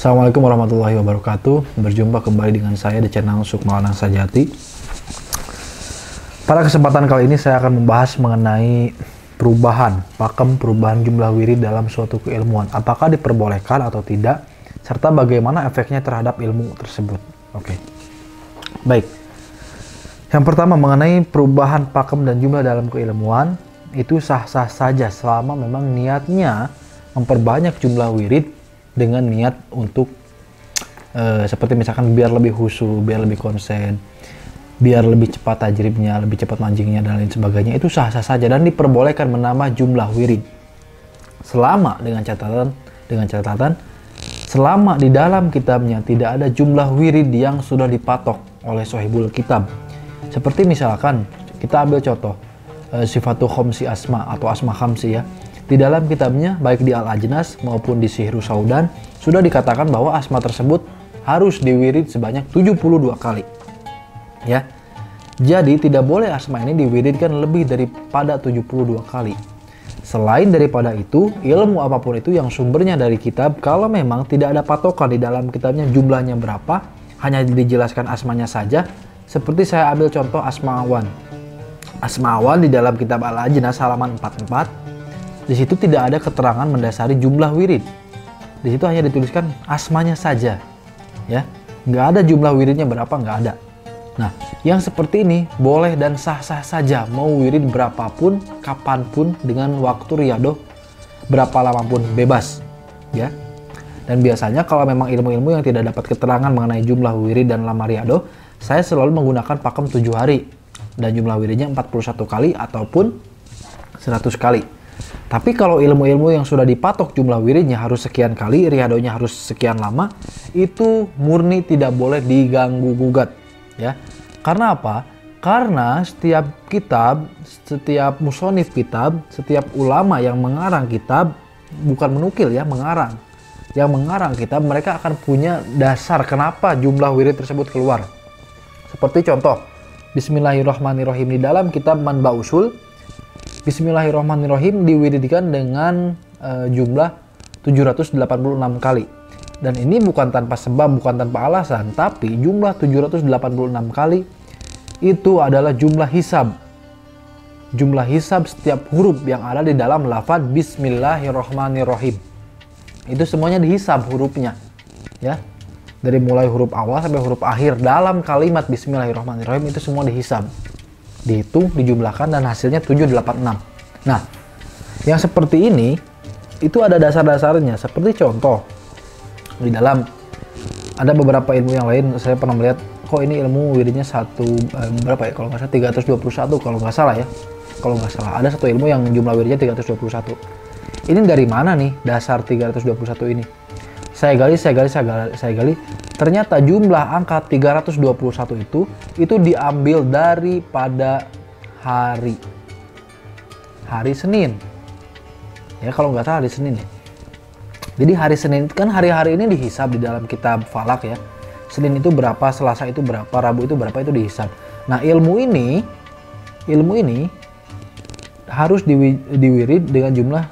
Assalamualaikum warahmatullahi wabarakatuh. Berjumpa kembali dengan saya di channel Sukma Anang Sajati. Pada kesempatan kali ini saya akan membahas mengenai pakem perubahan jumlah wirid dalam suatu keilmuan. Apakah diperbolehkan atau tidak, serta bagaimana efeknya terhadap ilmu tersebut. Oke. Baik. Yang pertama mengenai perubahan pakem dan jumlah dalam keilmuan, itu sah-sah saja selama memang niatnya memperbanyak jumlah wirid dengan niat untuk seperti misalkan biar lebih khusyuk, biar lebih konsen, biar lebih cepat tajribnya, lebih cepat mancingnya dan lain sebagainya. Itu sah-sah saja dan diperbolehkan menambah jumlah wirid selama dengan catatan selama di dalam kitabnya tidak ada jumlah wirid yang sudah dipatok oleh sahibul kitab. Seperti misalkan kita ambil contoh Sifatul Khamsi Asma atau Asma Khamsi ya. Di dalam kitabnya, baik di Al-Ajnas maupun di Sihru Saudan, sudah dikatakan bahwa asma tersebut harus diwirid sebanyak 72 kali. Ya. Jadi tidak boleh asma ini diwiridkan lebih daripada 72 kali. Selain daripada itu, ilmu apapun itu yang sumbernya dari kitab, kalau memang tidak ada patokan di dalam kitabnya jumlahnya berapa, hanya dijelaskan asmanya saja, seperti saya ambil contoh Asma Awan. Asma Awan di dalam kitab Al-Ajnas halaman 44, di situ tidak ada keterangan mendasari jumlah wirid. Di situ hanya dituliskan asmanya saja, ya, nggak ada jumlah wiridnya berapa, nggak ada. Nah, yang seperti ini boleh dan sah-sah saja mau wirid berapapun, kapanpun, dengan waktu riyadoh berapa lama pun bebas, ya. Dan biasanya kalau memang ilmu-ilmu yang tidak dapat keterangan mengenai jumlah wirid dan lama riyadoh, saya selalu menggunakan pakem 7 hari dan jumlah wiridnya 41 kali ataupun 100 kali. Tapi kalau ilmu-ilmu yang sudah dipatok jumlah wiridnya harus sekian kali, riyadohnya harus sekian lama, itu murni tidak boleh diganggu gugat, ya. Karena apa? Karena setiap kitab, setiap musonif kitab, setiap ulama yang mengarang kitab, bukan menukil ya, mengarang. Yang mengarang kitab, mereka akan punya dasar kenapa jumlah wirid tersebut keluar. Seperti contoh, Bismillahirrahmanirrahim di dalam kitab Manba Usul, Bismillahirrahmanirrahim diwiridkan dengan jumlah 786 kali. Dan ini bukan tanpa sebab, bukan tanpa alasan, tapi jumlah 786 kali itu adalah jumlah hisab. Jumlah hisab setiap huruf yang ada di dalam lafaz Bismillahirrahmanirrahim. Itu semuanya dihisab hurufnya, ya. Dari mulai huruf awal sampai huruf akhir dalam kalimat Bismillahirrahmanirrahim itu semua dihisab. Dihitung, dijumlahkan, dan hasilnya 786. Nah, yang seperti ini itu ada dasar-dasarnya. Seperti contoh, di dalam ada beberapa ilmu yang lain, saya pernah melihat kok ini ilmu wiridnya berapa ya, kalau nggak salah 321, kalau nggak salah ya, kalau nggak salah ada satu ilmu yang jumlah wiridnya 321. Ini dari mana nih dasar 321 ini? Saya gali, ternyata jumlah angka 321 itu diambil daripada hari Senin. Ya, kalau nggak salah hari Senin ya. Jadi hari Senin kan hari-hari ini dihisab di dalam kitab Falak ya. Senin itu berapa, Selasa itu berapa, Rabu itu berapa, itu dihisab. Nah, ilmu ini harus diwirid dengan jumlah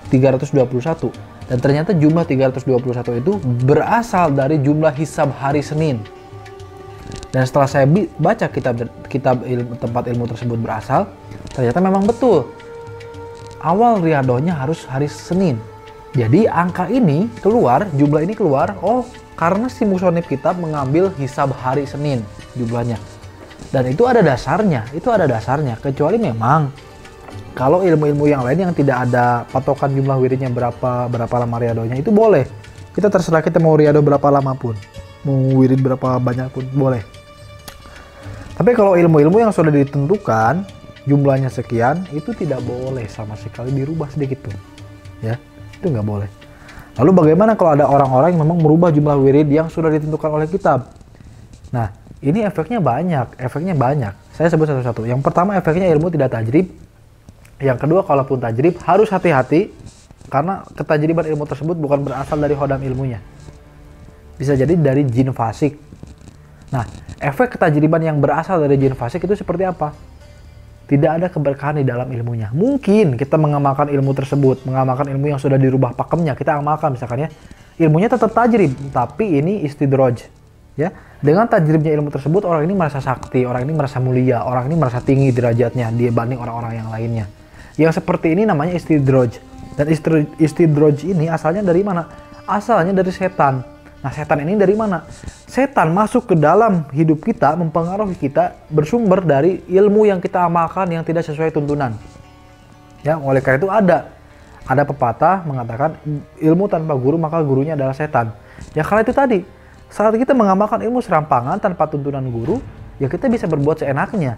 321. Dan ternyata jumlah 321 itu berasal dari jumlah hisab hari Senin. Dan setelah saya baca kitab tempat ilmu tersebut berasal, ternyata memang betul. Awal riyadohnya harus hari Senin. Jadi angka ini keluar, jumlah ini keluar, karena si musonif kitab mengambil hisab hari Senin jumlahnya. Dan itu ada dasarnya, kecuali memang kalau ilmu-ilmu yang lain yang tidak ada patokan jumlah wiridnya berapa lama riyadohnya, itu boleh. Kita terserah kita mau riyadoh berapa lama pun, mau wirid berapa banyak pun boleh. Tapi kalau ilmu-ilmu yang sudah ditentukan jumlahnya sekian, itu tidak boleh sama sekali dirubah sedikit pun, ya, itu nggak boleh. Lalu bagaimana kalau ada orang-orang yang memang merubah jumlah wirid yang sudah ditentukan oleh kitab? Nah, ini efeknya banyak. Saya sebut satu-satu. Yang pertama, efeknya ilmu tidak tajrib. Yang kedua, kalaupun tajrib harus hati-hati karena ketajriban ilmu tersebut bukan berasal dari hodam ilmunya. Bisa jadi dari jin fasik. Nah, efek ketajriban yang berasal dari jin fasik itu seperti apa? Tidak ada keberkahan di dalam ilmunya. Mungkin kita mengamalkan ilmu tersebut, mengamalkan ilmu yang sudah dirubah pakemnya, kita amalkan misalkan ya. ilmunya tetap tajrib, tapi ini istidroj. Ya, dengan tajribnya ilmu tersebut orang ini merasa sakti, orang ini merasa mulia, orang ini merasa tinggi derajatnya dibanding orang-orang yang lainnya. Yang seperti ini namanya istidroj. Dan istidroj ini asalnya dari mana? Asalnya dari setan. Nah, setan ini dari mana? Setan masuk ke dalam hidup kita, mempengaruhi kita, bersumber dari ilmu yang kita amalkan yang tidak sesuai tuntunan. Ya, oleh karena itu ada pepatah mengatakan ilmu tanpa guru maka gurunya adalah setan. Ya, karena itu tadi, saat kita mengamalkan ilmu serampangan tanpa tuntunan guru, ya kita bisa berbuat seenaknya.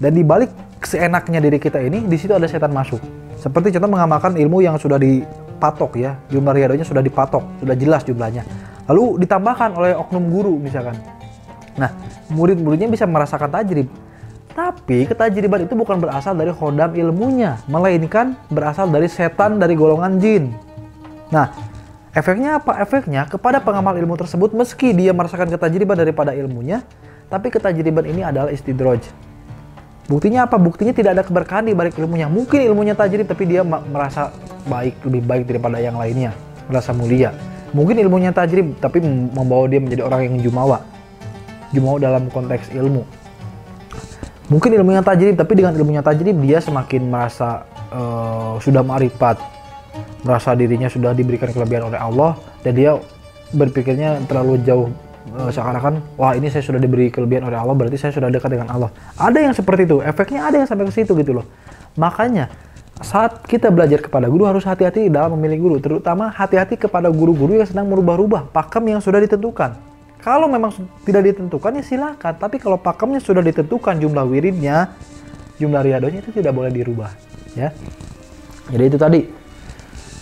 Dan di balik seenaknya diri kita ini, di situ ada setan masuk. Seperti contoh mengamalkan ilmu yang sudah dipatok ya, jumlah riadonya sudah dipatok, sudah jelas jumlahnya. Lalu ditambahkan oleh oknum guru misalkan. Nah, murid-muridnya bisa merasakan tajrib. Tapi ketajriban itu bukan berasal dari khodam ilmunya, melainkan berasal dari setan dari golongan jin. Nah, efeknya apa? Efeknya kepada pengamal ilmu tersebut meski dia merasakan ketajriban daripada ilmunya, tapi ketajriban ini adalah istidroj. Buktinya apa? Buktinya tidak ada keberkahan di balik ilmunya. Mungkin ilmunya tajrib tapi dia merasa baik, lebih baik daripada yang lainnya, merasa mulia. Mungkin ilmunya tajrib tapi membawa dia menjadi orang yang jumawa. Jumawa dalam konteks ilmu. Mungkin ilmunya tajrib tapi dengan ilmunya tajrib dia semakin merasa sudah ma'rifat, merasa dirinya sudah diberikan kelebihan oleh Allah, dan dia berpikirnya terlalu jauh, seakan-akan wah ini saya sudah diberi kelebihan oleh Allah berarti saya sudah dekat dengan Allah. Ada yang seperti itu, efeknya ada yang sampai ke situ gitu loh. Makanya saat kita belajar kepada guru harus hati-hati dalam memilih guru, terutama hati-hati kepada guru-guru yang sedang merubah-rubah pakem yang sudah ditentukan. Kalau memang tidak ditentukan ya silakan, tapi kalau pakemnya sudah ditentukan, jumlah wiridnya, jumlah riadonya itu tidak boleh dirubah ya. Jadi itu tadi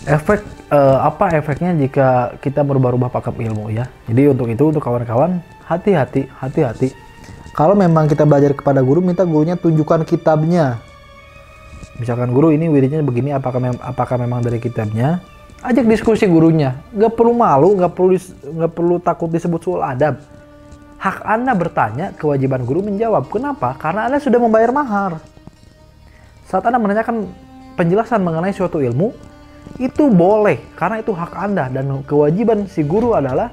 efek apa efeknya jika kita merubah-rubah pakem ilmu ya. Jadi untuk itu, untuk kawan-kawan, hati-hati. Kalau memang kita belajar kepada guru, minta gurunya tunjukkan kitabnya. Misalkan guru ini wiridnya begini, apakah memang dari kitabnya? Ajak diskusi gurunya. Nggak perlu malu, nggak perlu takut disebut suul adab. Hak Anda bertanya, kewajiban guru menjawab. Kenapa? Karena Anda sudah membayar mahar. Saat Anda menanyakan penjelasan mengenai suatu ilmu, itu boleh, karena itu hak Anda, dan kewajiban si guru adalah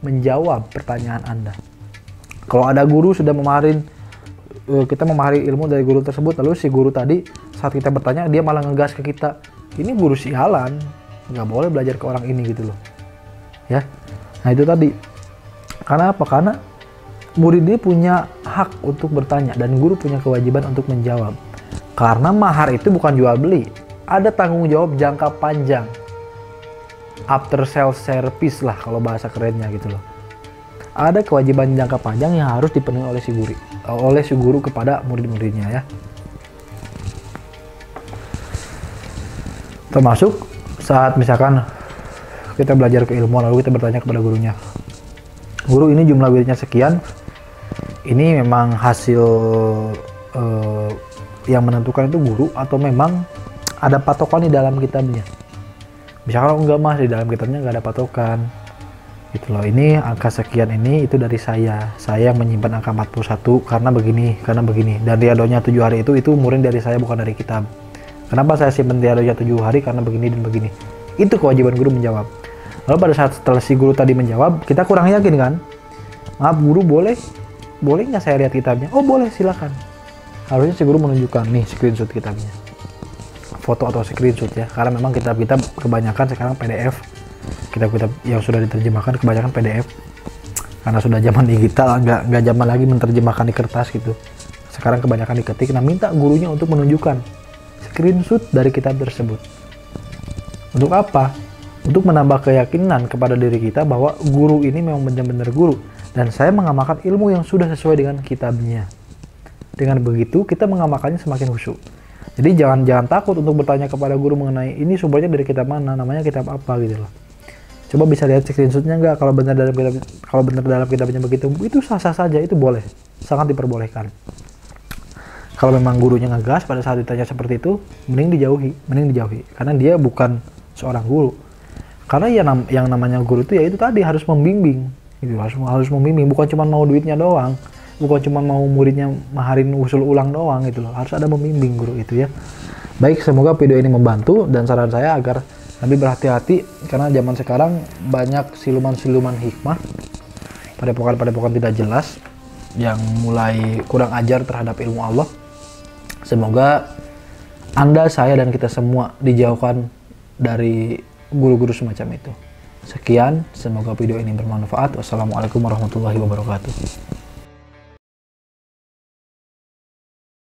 menjawab pertanyaan Anda. Kalau ada guru sudah kita memahari ilmu dari guru tersebut, lalu si guru tadi saat kita bertanya dia malah ngegas ke kita, ini guru sialan, nggak boleh belajar ke orang ini gitu loh ya. Nah itu tadi, karena apa? Karena murid ini punya hak untuk bertanya dan guru punya kewajiban untuk menjawab, karena mahar itu bukan jual beli. Ada tanggung jawab jangka panjang, after sales service lah kalau bahasa kerennya gitu loh. Ada kewajiban jangka panjang yang harus dipenuhi oleh si guru kepada murid-muridnya ya. Termasuk saat misalkan kita belajar keilmuan lalu kita bertanya kepada gurunya, guru ini jumlah wiridnya sekian, ini memang hasil yang menentukan itu guru atau memang ada patokan di dalam kitabnya? Misalkan kalau enggak mas, di dalam kitabnya nggak ada patokan gitu loh, ini angka sekian ini itu dari saya yang menyimpan angka 41 karena begini, dan riadonya 7 hari itu murni dari saya bukan dari kitab. Kenapa saya simpan riadonya 7 hari? Karena begini dan begini. Itu kewajiban guru menjawab. Lalu pada saat setelah si guru tadi menjawab, kita kurang yakin kan, maaf guru, boleh nggak saya lihat kitabnya? Oh boleh, silakan. Harusnya si guru menunjukkan nih screenshot kitabnya, foto atau screenshot ya, karena memang kitab-kitab kebanyakan sekarang PDF. Kitab-kitab yang sudah diterjemahkan kebanyakan PDF, karena sudah zaman digital, nggak zaman lagi menerjemahkan di kertas gitu. Sekarang kebanyakan diketik. Nah, minta gurunya untuk menunjukkan screenshot dari kitab tersebut. Untuk apa? Untuk menambah keyakinan kepada diri kita bahwa guru ini memang benar-benar guru dan saya mengamalkan ilmu yang sudah sesuai dengan kitabnya. Dengan begitu kita mengamalkannya semakin khusyuk. Jadi jangan takut untuk bertanya kepada guru mengenai ini sumbernya dari kitab mana, namanya kitab apa gitu loh. Coba bisa lihat screenshotnya nggak? Kalau benar dalam kitabnya begitu, itu sah-sah saja, itu boleh, sangat diperbolehkan. Kalau memang gurunya ngegas pada saat ditanya seperti itu, mending dijauhi, karena dia bukan seorang guru. Karena yang namanya guru itu ya itu tadi harus membimbing, gitu, harus membimbing, bukan cuma mau duitnya doang, bukan cuma mau muridnya maharin usul ulang doang gitu loh, harus ada membimbing guru itu ya. Baik, semoga video ini membantu, dan saran saya agar Tapi berhati-hati karena zaman sekarang banyak siluman-siluman hikmah, padepokan-padepokan tidak jelas yang mulai kurang ajar terhadap ilmu Allah. Semoga Anda, saya, dan kita semua dijauhkan dari guru-guru semacam itu. Sekian, semoga video ini bermanfaat. Wassalamualaikum warahmatullahi wabarakatuh.